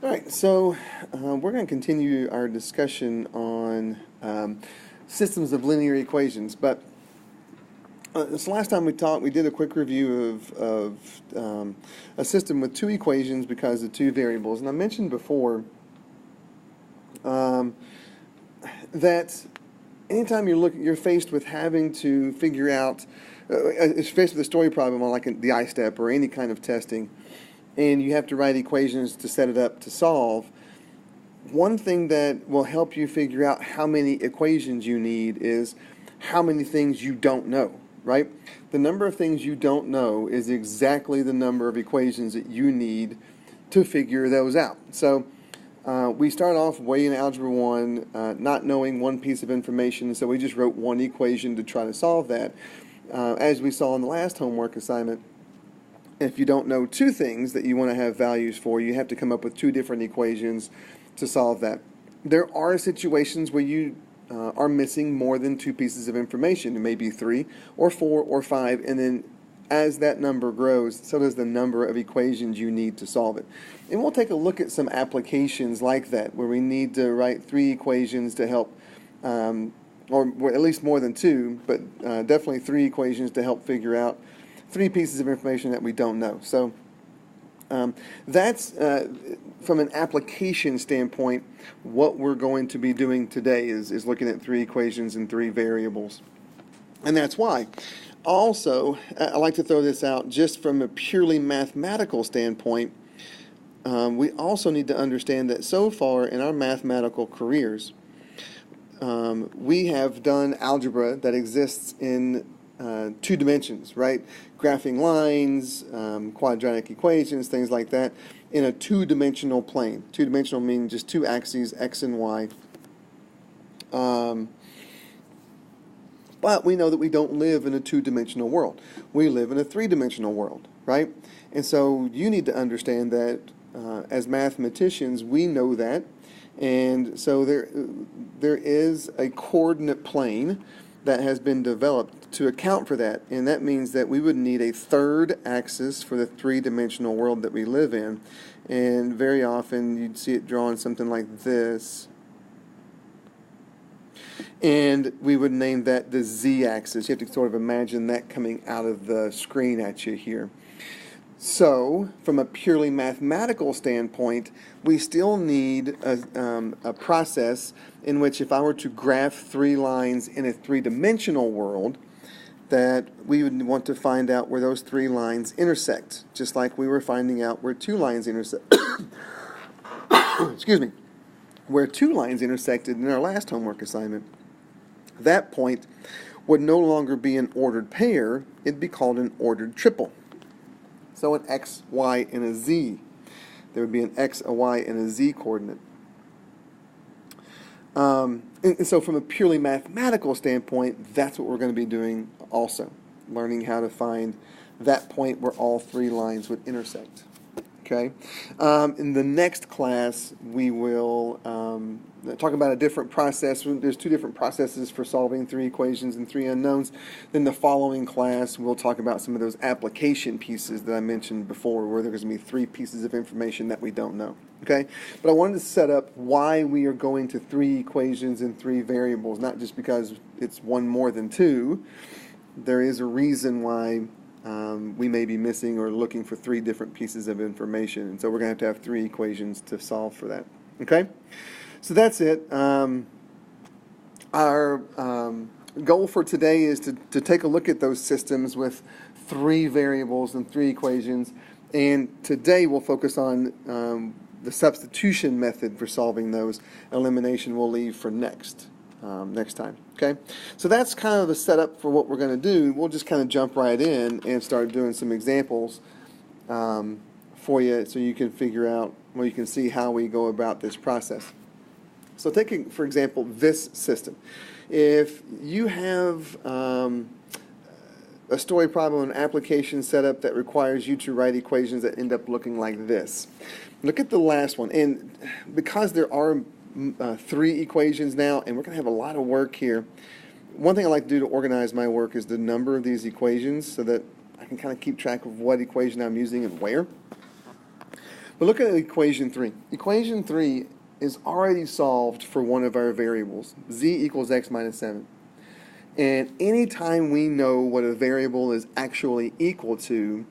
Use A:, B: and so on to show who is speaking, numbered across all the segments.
A: All right, so we're going to continue our discussion on systems of linear equations. But this last time we talked, we did a quick review of a system with two equations because of two variables. And I mentioned before that anytime you're faced with having to figure out, faced with a story problem on like the I-step or any kind of testing, and you have to write equations to set it up to solve, one thing that will help you figure out how many equations you need is how many things you don't know, right? The number of things you don't know is exactly the number of equations that you need to figure those out. So we start off way in Algebra 1 not knowing one piece of information, so we just wrote one equation to try to solve that. As we saw in the last homework assignment, if you don't know two things that you want to have values for, you have to come up with two different equations to solve that. There are situations where you are missing more than two pieces of information. It may be 3 or 4 or 5, and then as that number grows, so does the number of equations you need to solve it. And we'll take a look at some applications like that, where we need to write 3 equations to help, or at least more than 2, but definitely 3 equations to help figure out 3 pieces of information that we don't know. So that's, from an application standpoint, what we're going to be doing today is looking at 3 equations and 3 variables. And that's why. Also, I like to throw this out just from a purely mathematical standpoint. We also need to understand that so far in our mathematical careers, we have done algebra that exists in 2 dimensions, right? Graphing lines, quadratic equations, things like that, in a 2-dimensional plane. 2-dimensional meaning just 2 axes, x and y. But we know that we don't live in a 2-dimensional world. We live in a 3-dimensional world, right? And so you need to understand that as mathematicians, we know that. And so there is a coordinate plane that has been developed to account for that. And that means that we would need a third axis for the 3-dimensional world that we live in. And very often you'd see it drawn something like this. And we would name that the z-axis. You have to sort of imagine that coming out of the screen at you here. So, from a purely mathematical standpoint, we still need a process in which if I were to graph 3 lines in a 3-dimensional world, that we would want to find out where those 3 lines intersect, just like we were finding out where 2 lines intersect. Excuse me. Where 2 lines intersected in our last homework assignment. That point would no longer be an ordered pair, it'd be called an ordered triple. So an x, y, and a z. There would be an x, a y, and a z coordinate. And so from a purely mathematical standpoint, that's what we're going to be doing also. Learning how to find that point where all 3 lines would intersect. Okay. In the next class, we will talk about a different process. There's 2 different processes for solving 3 equations and 3 unknowns. Then the following class, we'll talk about some of those application pieces that I mentioned before, where there's going to be 3 pieces of information that we don't know. Okay. But I wanted to set up why we are going to 3 equations and 3 variables, not just because it's one more than 2. There is a reason why we may be missing or looking for 3 different pieces of information. And so we're going to have 3 equations to solve for that. Okay? So that's it. Our goal for today is to take a look at those systems with 3 variables and 3 equations. And today we'll focus on the substitution method for solving those. Elimination we'll leave for next time. Okay, so that's kind of the setup for what we're going to do. We'll just kind of jump right in and start doing some examples for you, so you can figure out, well, you can see how we go about this process. So taking, for example, this system. If you have a story problem, an application setup that requires you to write equations that end up looking like this. Look at the last one, and because there are 3 equations now, and we're going to have a lot of work here. One thing I like to do to organize my work is the number of these equations so that I can kind of keep track of what equation I'm using and where. But look at equation 3. Equation 3 is already solved for one of our variables, z equals x minus 7. And anytime we know what a variable is actually equal to,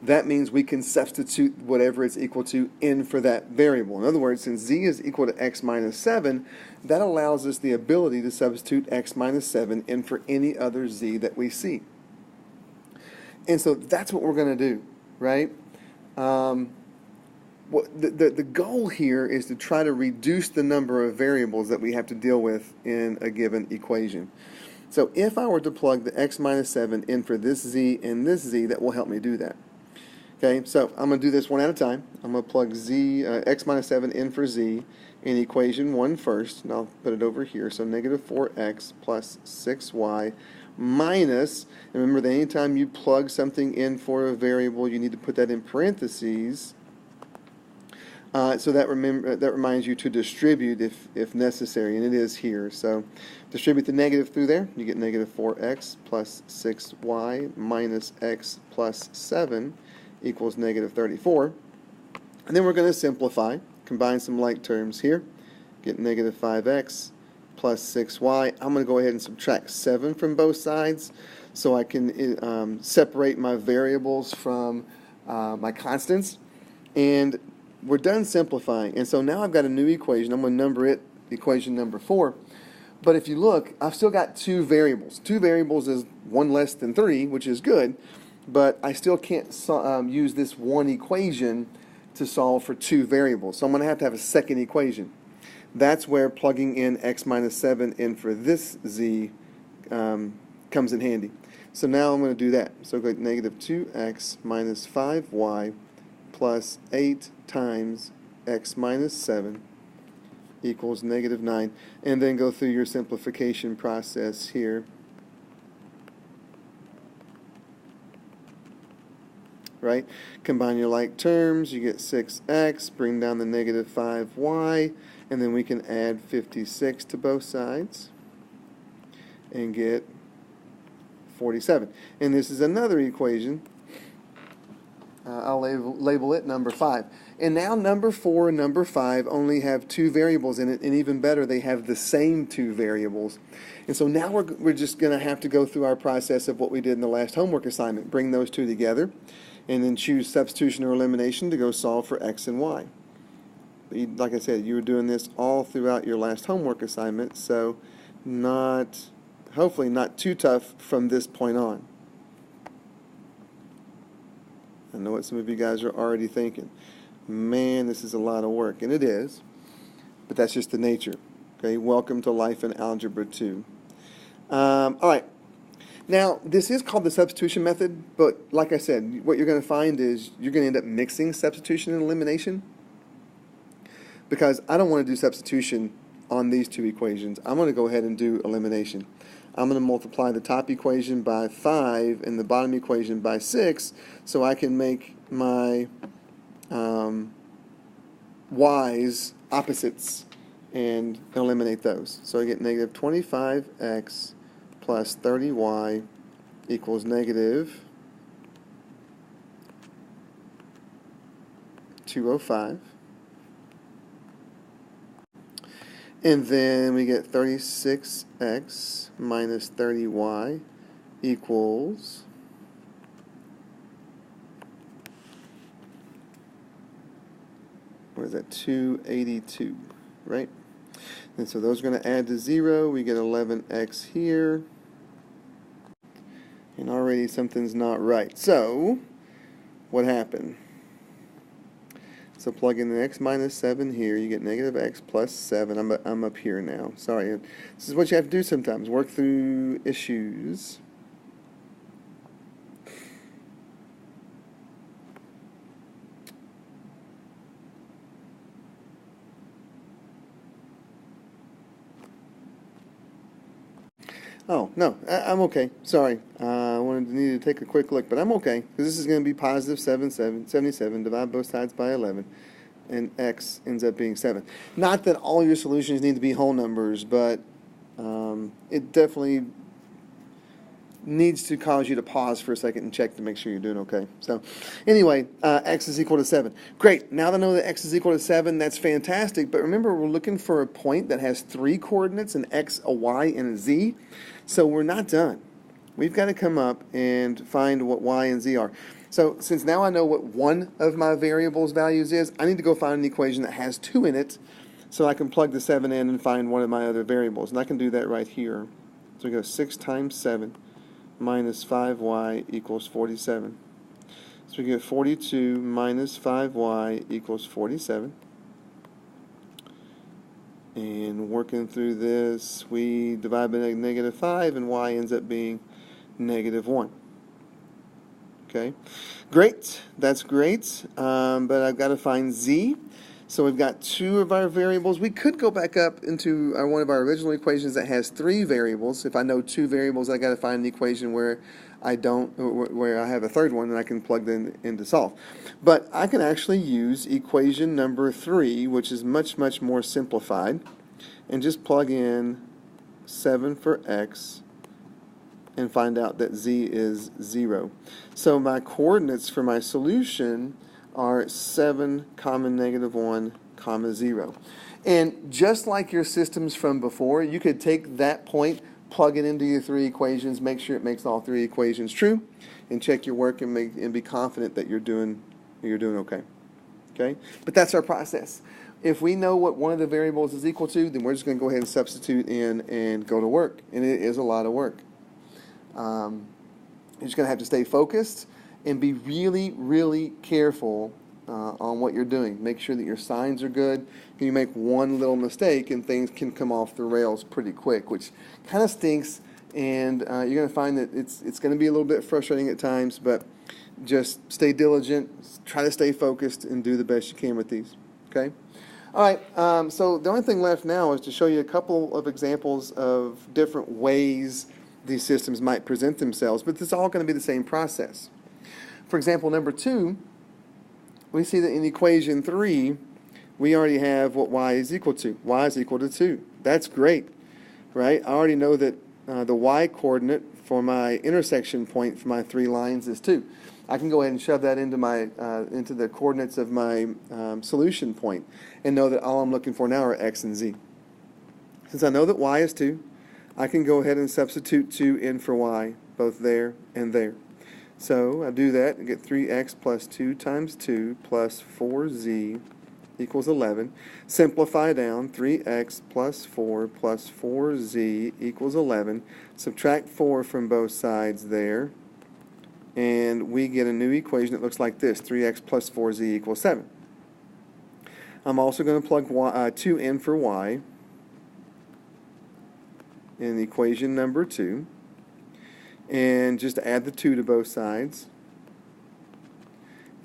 A: that means we can substitute whatever it's equal to in for that variable. In other words, since z is equal to x minus 7, that allows us the ability to substitute x minus 7 in for any other z that we see. And so that's what we're going to do, right? The goal here is to try to reduce the number of variables that we have to deal with in a given equation. So if I were to plug the x minus 7 in for this z and this z, that will help me do that. Okay, so I'm going to do this one at a time. I'm going to plug x minus 7 in for z in equation 1 first, and I'll put it over here. So negative 4x plus 6y minus, and remember that anytime you plug something in for a variable, you need to put that in parentheses. So that reminds you to distribute if necessary, and it is here. So distribute the negative through there. You get negative 4x plus 6y minus x plus 7 equals negative 34. And then we're going to simplify, combine some like terms here, get negative 5x plus 6y. I'm going to go ahead and subtract 7 from both sides so I can separate my variables from my constants. And we're done simplifying. And so now I've got a new equation. I'm going to number it equation number 4. But if you look, I've still got 2 variables. 2 variables is 1 less than 3, which is good. But I still can't use this one equation to solve for 2 variables. So I'm going to have a second equation. That's where plugging in x minus 7 in for this z comes in handy. So now I'm going to do that. So go negative 2x minus 5y plus 8 times x minus 7 equals negative 9. And then go through your simplification process here. Right? Combine your like terms, you get 6x, bring down the negative 5y, and then we can add 56 to both sides and get 47. And this is another equation. I'll label it number 5. And now number 4 and number 5 only have 2 variables in it, and even better, they have the same 2 variables. And so now we're just going to have to go through our process of what we did in the last homework assignment, bring those 2 together, and then choose substitution or elimination to go solve for x and y. Like I said, you were doing this all throughout your last homework assignment, so hopefully not too tough from this point on. I know what some of you guys are already thinking. Man, this is a lot of work, and it is, but that's just the nature. Okay, welcome to life in Algebra 2. All right. Now, this is called the substitution method, but like I said, what you're going to find is you're going to end up mixing substitution and elimination, because I don't want to do substitution on these 2 equations. I'm going to go ahead and do elimination. I'm going to multiply the top equation by 5 and the bottom equation by 6 so I can make my y's opposites and eliminate those. So I get negative 25x plus 30y equals negative 205. And then we get 36x minus 30y equals what is that, 282, right? And so those are going to add to 0. We get 11x here. And already something's not right. So, what happened? So plug in the x minus 7 here. You get negative x plus 7. I'm up here now. Sorry. This is what you have to do sometimes. Work through issues. Oh, no, I'm okay. Sorry. I needed to take a quick look, but I'm okay, because this is going to be positive 77. Divide both sides by 11, and x ends up being 7. Not that all your solutions need to be whole numbers, but it definitely needs to cause you to pause for a second and check to make sure you're doing okay. So anyway, x is equal to 7. Great. Now that I know that x is equal to 7, that's fantastic. But remember, we're looking for a point that has 3 coordinates, an x, a y, and a z. So we're not done. We've got to come up and find what y and z are. So since now I know what one of my variables' values is, I need to go find an equation that has 2 in it so I can plug the 7 in and find one of my other variables. And I can do that right here. So we go 6 times 7 minus 5y equals 47. So we get 42 minus 5y equals 47. And working through this, we divide by negative 5, and y ends up being negative 1. Okay, great. That's great. But I've got to find z. So we've got 2 of our variables. We could go back up into one of our original equations that has 3 variables. If I know 2 variables, I got to find an equation where I don't, where I have a third one, and I can plug them in to solve. But I can actually use equation number 3, which is much, much more simplified, and just plug in 7 for x and find out that z is 0. So my coordinates for my solution are 7, negative 1, 0. And just like your systems from before, you could take that point, plug it into your 3 equations, make sure it makes all 3 equations true, and check your work and be confident that you're doing okay. Okay? But that's our process. If we know what one of the variables is equal to, then we're just going to go ahead and substitute in and go to work. And it is a lot of work. You're just going to have to stay focused and be really, really careful on what you're doing. Make sure that your signs are good. You make one little mistake and things can come off the rails pretty quick, which kind of stinks. And you're going to find that it's going to be a little bit frustrating at times, but just stay diligent, try to stay focused, and do the best you can with these. Okay? All right, so the only thing left now is to show you a couple of examples of different ways these systems might present themselves, but it's all going to be the same process. For example, number 2, we see that in equation 3, we already have what y is equal to. Y is equal to 2. That's great, right? I already know that the y coordinate for my intersection point for my 3 lines is 2. I can go ahead and shove that into into the coordinates of my solution point and know that all I'm looking for now are x and z. Since I know that y is 2, I can go ahead and substitute 2 in for y, both there and there. So I do that and get 3x plus 2 times 2 plus 4z equals 11. Simplify down, 3x plus 4 plus 4z equals 11. Subtract 4 from both sides there, and we get a new equation that looks like this, 3x plus 4z equals 7. I'm also going to plug 2 in for y in equation number 2. And just add the 2 to both sides.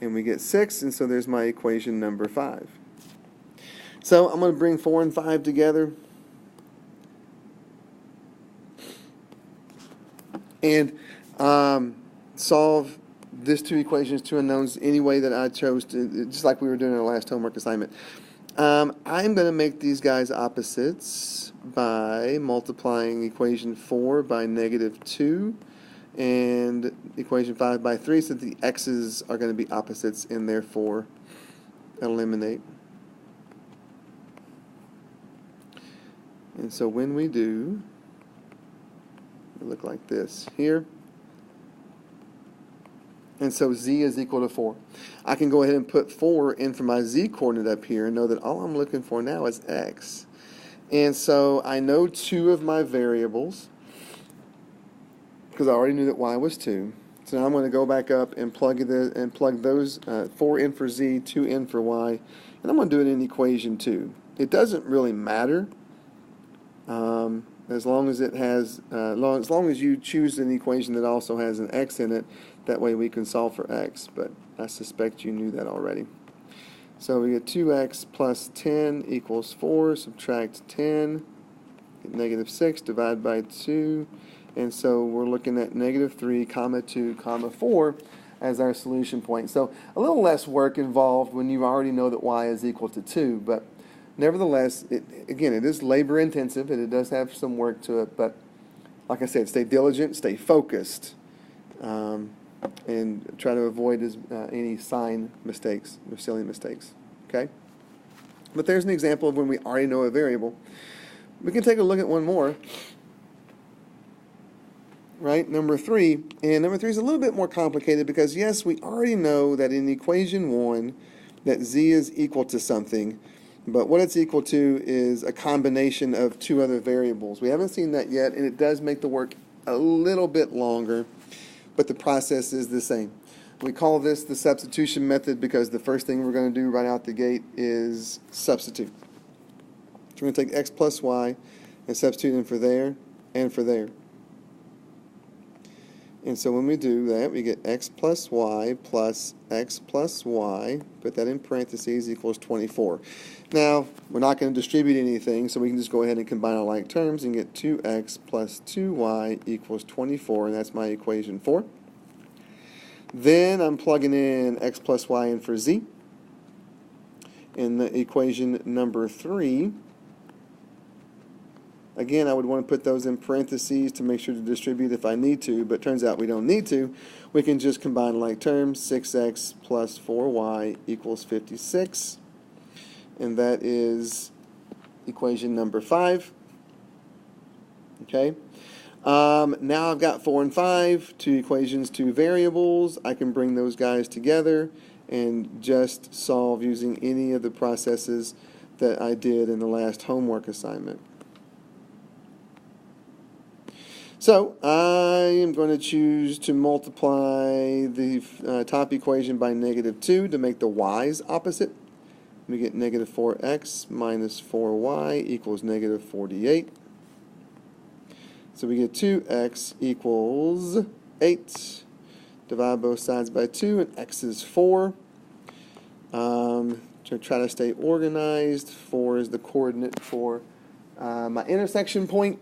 A: And we get 6, and so there's my equation number 5. So I'm going to bring 4 and 5 together. And solve these 2 equations, 2 unknowns, any way that I chose to, just like we were doing in our last homework assignment. I'm going to make these guys opposites by multiplying equation 4 by negative 2 and equation 5 by 3, so the x's are going to be opposites and therefore eliminate. And so when we do, it look like this here. And so z is equal to 4. I can go ahead and put 4 in for my z coordinate up here and know that all I'm looking for now is x. And so I know 2 of my variables because I already knew that y was 2. So now I'm going to go back up and plug those 4 in for z, 2 in for y, and I'm going to do it in equation 2. It doesn't really matter as long as it has, as long as you choose an equation that also has an x in it. That way we can solve for x, but I suspect you knew that already. So we get 2x plus 10 equals 4, subtract 10, get negative 6, divide by 2, and so we're looking at negative 3, comma 2, comma 4 as our solution point. So a little less work involved when you already know that y is equal to 2, but nevertheless, again, it is labor intensive and it does have some work to it, but like I said, stay diligent, stay focused, and try to avoid any sign mistakes or silly mistakes. Okay? But there's an example of when we already know a variable. We can take a look at one more. Right, number 3. And number 3 is a little bit more complicated because, yes, we already know that in equation 1 that z is equal to something, but what it's equal to is a combination of two other variables. We haven't seen that yet, and it does make the work a little bit longer, but the process is the same. We call this the substitution method because the first thing we're going to do right out the gate is substitute. So we're going to take x plus y and substitute in for there and for there. And so when we do that, we get x plus y, put that in parentheses, equals 24. Now, we're not going to distribute anything, so we can just go ahead and combine our like terms and get 2x plus 2y equals 24, and that's my equation 4. Then I'm plugging in x plus y in for z. In the equation number 3, again, I would want to put those in parentheses to make sure to distribute if I need to, but turns out we don't need to. We can just combine like terms. 6x plus 4y equals 56. And that is equation number 5. Okay. Now I've got 4 and 5, two equations, two variables. I can bring those guys together and just solve using any of the processes that I did in the last homework assignment. So I am going to choose to multiply the top equation by -2 to make the y's opposite. We get negative 4x minus 4y equals negative 48. So we get 2x equals 8. Divide both sides by 2, and x is 4. To try to stay organized, 4 is the coordinate for my intersection point.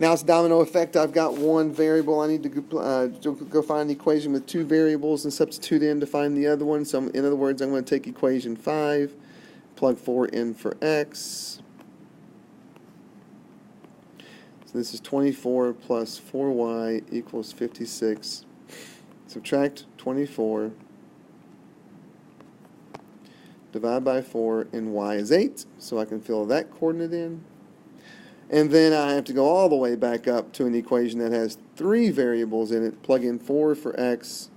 A: Now it's domino effect. I've got one variable. I need to go find an equation with two variables and substitute in to find the other one. So in other words, I'm going to take equation 5, plug 4 in for x. So this is 24 plus 4y equals 56. Subtract 24. Divide by 4, and y is 8. So I can fill that coordinate in. And then I have to go all the way back up to an equation that has 3 variables in it. Plug in 4 for x,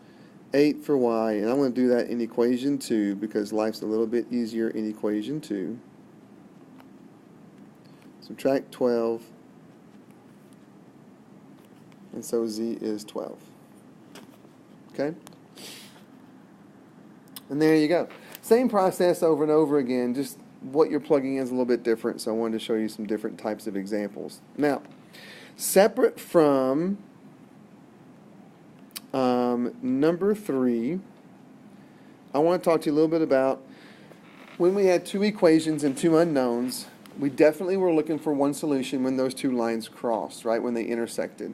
A: 8 for y, and I'm going to do that in equation 2 because life's a little bit easier in equation 2. Subtract 12, and so z is 12. Okay? And there you go. Same process over and over again, just what you're plugging in is a little bit different, so I wanted to show you some different types of examples. Now, separate from number 3, I want to talk to you a little bit about when we had two equations and two unknowns, we definitely were looking for one solution when those two lines crossed, right, when they intersected.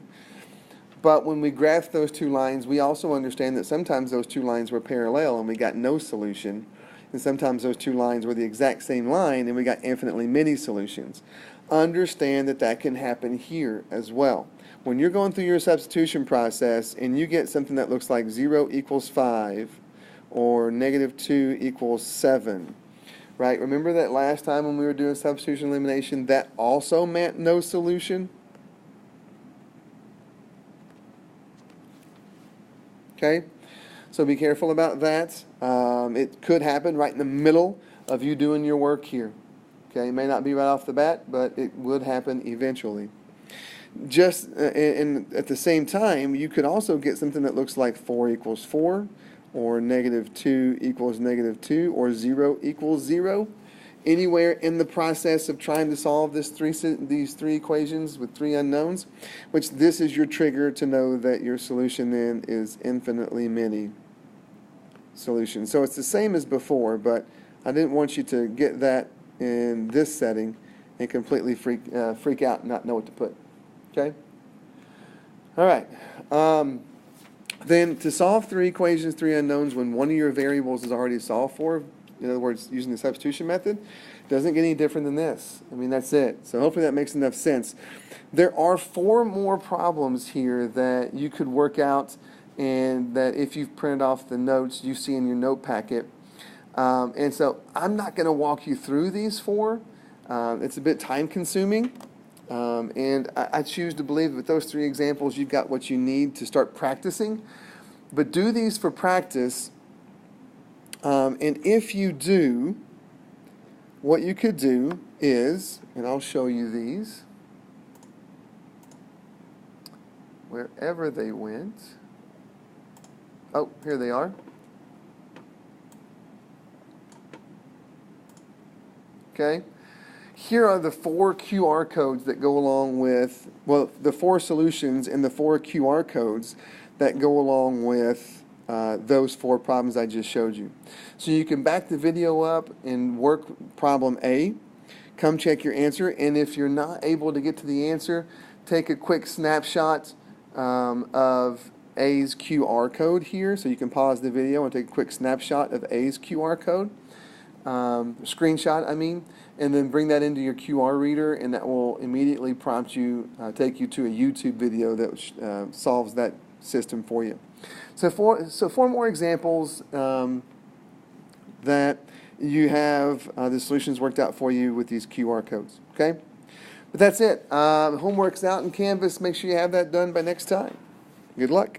A: But when we graphed those two lines, we also understand that sometimes those two lines were parallel and we got no solution. And sometimes those two lines were the exact same line and we got infinitely many solutions. Understand that that can happen here as well. When you're going through your substitution process and you get something that looks like 0 equals 5 or -2 equals 7, right? Remember that last time when we were doing substitution elimination, that also meant no solution? Okay? So be careful about that. It could happen right in the middle of you doing your work here. Okay, it may not be right off the bat, but it would happen eventually. Just and at the same time, you could also get something that looks like 4 equals 4, or -2 equals -2, or 0 equals 0. Anywhere in the process of trying to solve these three equations with 3 unknowns, which this is your trigger to know that your solution then is infinitely many solutions. So it's the same as before, but I didn't want you to get that in this setting and completely freak out and not know what to put. Okay? All right. Then to solve 3 equations, 3 unknowns, when one of your variables is already solved for, in other words, using the substitution method, doesn't get any different than this. I mean, that's it. So hopefully that makes enough sense. There are 4 more problems here that you could work out, and that if you've printed off the notes, you see in your note packet. And so I'm not going to walk you through these 4. It's a bit time consuming. And I choose to believe that with those 3 examples, you've got what you need to start practicing. But do these for practice. And if you do, what you could do is, and I'll show you these, wherever they went. Oh, here they are. Okay. Here are the 4 QR codes that go along with, well, the 4 solutions and the 4 QR codes that go along with those 4 problems I just showed you. So you can back the video up and work problem A, come check your answer, and if you're not able to get to the answer, take a quick snapshot of A's QR code here. So you can pause the video and take a quick snapshot of A's QR code, screenshot I mean, and then bring that into your QR reader, and that will immediately prompt you, take you to a YouTube video that solves that system for you. So 4 more examples that you have the solutions worked out for you with these QR codes. Okay, but that's it. Homework's out in Canvas. Make sure you have that done by next time. Good luck.